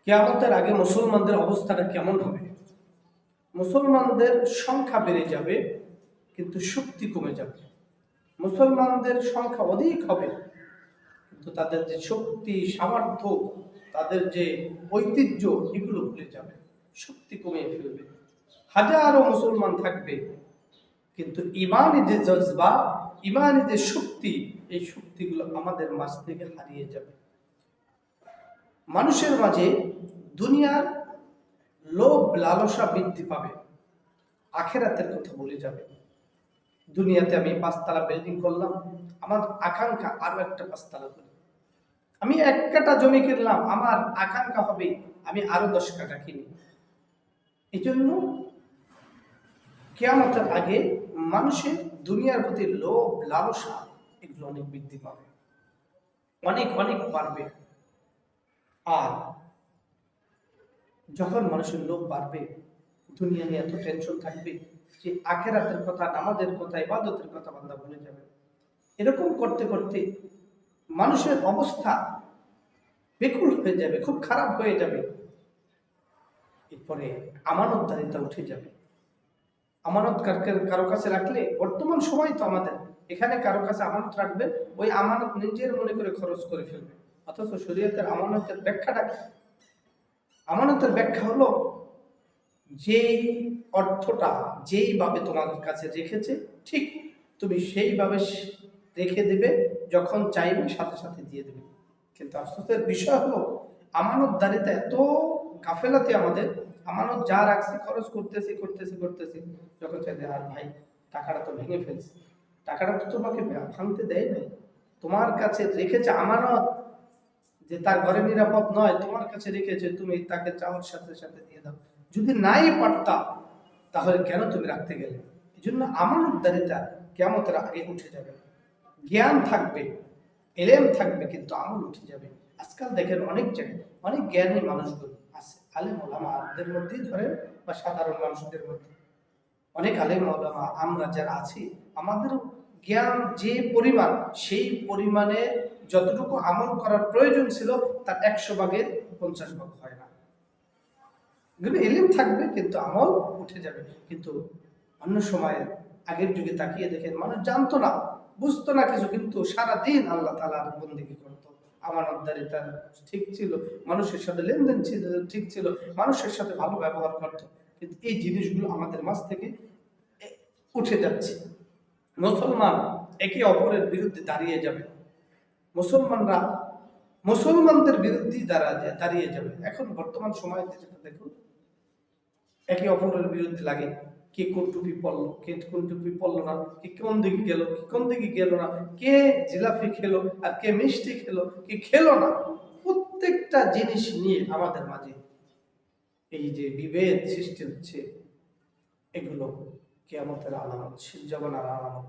কিয়ামতের আগে মুসলমানদের অবস্থাটা কেমন হবে? মুসলমানদের সংখ্যা বেড়ে যাবে, কিন্তু শক্তি কমে যাবে। মুসলমানদের সংখ্যা অধিক হবে, কিন্তু তাদের যে শক্তি, সামর্থ্য, তাদের যে ঐতিহ্য, এগুলো ভুলে যাবে, শক্তি কমিয়ে ফেলবে। হাজারো মুসলমান থাকবে, কিন্তু ইমানি যে জজবা, ইমানি যে শক্তি, এই শক্তিগুলো আমাদের মাঝ থেকে হারিয়ে যাবে। মানুষের মাঝে দুনিয়ার লোভ লালসা বৃদ্ধি পাবে, আখেরাতের কথা ভুলে যাবে। দুনিয়াতে আমি 5 তলা বিল্ডিং করলাম, আমার আকাঙ্ক্ষা আরো একটা 5 তলা করি। আমি 1 কাঠা জমি কিনলাম, আমার আকাঙ্ক্ষা হবে আমি আরো 10 কাঠা কিনি। এই জন্য কিয়ামতের আগে মানুষের দুনিয়ার প্রতি লোভ লালসা এগুলো অনেক বৃদ্ধি পাবে, অনেক অনেক বাড়বে। আর যখন মানুষের লোভ বাড়বে, দুনিয়া নিয়ে এত টেনশন থাকবে যে আখেরাতের কথা, নামাজের কথা, ইবাদতের কথা বান্দা ভুলে যাবে। এরকম করতে করতে মানুষের অবস্থা বেকুল হয়ে যাবে, খুব খারাপ হয়ে যাবে। এরপরে আমানতদারিতা উঠে যাবে। আমানত কারো কাছে রাখলে, বর্তমান সময় তো আমাদের এখানে কারো কাছে আমানত রাখবে, ওই আমানত নিজের মনে করে খরচ করে ফেলবে। অথচ শরীয়তের আমানতের ব্যাখ্যাটা কি? আমানতের ব্যাখ্যা হলো, যেই অর্থটা যেইভাবে তোমার কাছে রেখেছে, ঠিক তুমি সেইভাবে রেখে দেবে, যখন চাইবে সাথে সাথে দিয়ে দেবে। কিন্তু আফসোসের বিষয় হলো, আমানতদারিতা এত গাফেলাতে আমাদের, আমানত যা রাখছি খরচ করতেছি করতেছি করতেছি, যখন চাইতে আর ভাই টাকাটা তো ভেঙে ফেলছে, টাকাটা তো তোমাকে ভাঙতে দেয় নাই, তোমার কাছে রেখেছে আমানত, যে তার ঘরে নিরাপদ নয়, তোমার কাছে রেখেছে, তুমি তাকে চাওয়ার সাথে সাথে দিয়ে দাও। যদি নাই পারতা, তাহলে কেন তুমি রাখতে গেলে? এই জন্য আমানতদারিতা কিয়ামতের আগে উঠে যাবে। জ্ঞান থাকবে, এলেম থাকবে, কিন্তু আমল উঠে যাবে। আজকাল দেখেন অনেক জায়গায় অনেক জ্ঞানী মানুষগুলো আছে, আলেম ওলামাদের মধ্যেই ধরেন বা সাধারণ মানুষদের মধ্যে, অনেক আলেম ওলামা আমরা যারা আছি, আমাদের জ্ঞান যে পরিমাণ, সেই পরিমাণে যতটুকু আমল করার প্রয়োজন ছিল, তার 100 ভাগের 50 ভাগ হয় না। এগুলো এলিম থাকবে, কিন্তু আমল উঠে যাবে। কিন্তু অন্য সময় আগের যুগে তাকিয়ে দেখেন, মানুষ জানতো না, বুঝতো না কিছু, কিন্তু সারাদিন আল্লাহ তাআলার বন্দেগী করত। আমানতদারিতা ঠিক ছিল, মানুষের সাথে লেনদেন ছিল ঠিক ছিল, মানুষের সাথে ভালো ব্যবহার করত। কিন্তু এই জিনিসগুলো আমাদের মাঝ থেকে উঠে যাচ্ছে। মুসলমান একে অপরের বিরুদ্ধে দাঁড়িয়ে যাবে, মুসলমানরা মুসলমানদের বিরুদ্ধে দাঁড়িয়ে যাবে। এখন বর্তমান সময়ে যেটা দেখুন, একে অপরের বিরুদ্ধে লাগে, কে কোন টুপি পরলো, কে কোন টুপি পরলো না, কে কোন দিকে গেল, কে কোন দিকে গেল না, কে জিলাপি খেলো আর কে মিষ্টি খেলো, কে খেলো না। প্রত্যেকটা জিনিস নিয়ে আমাদের মাঝে এই যে বিভেদ সৃষ্টি হচ্ছে, এগুলো কিয়ামতের আলামত, শীত জগনের আলামত।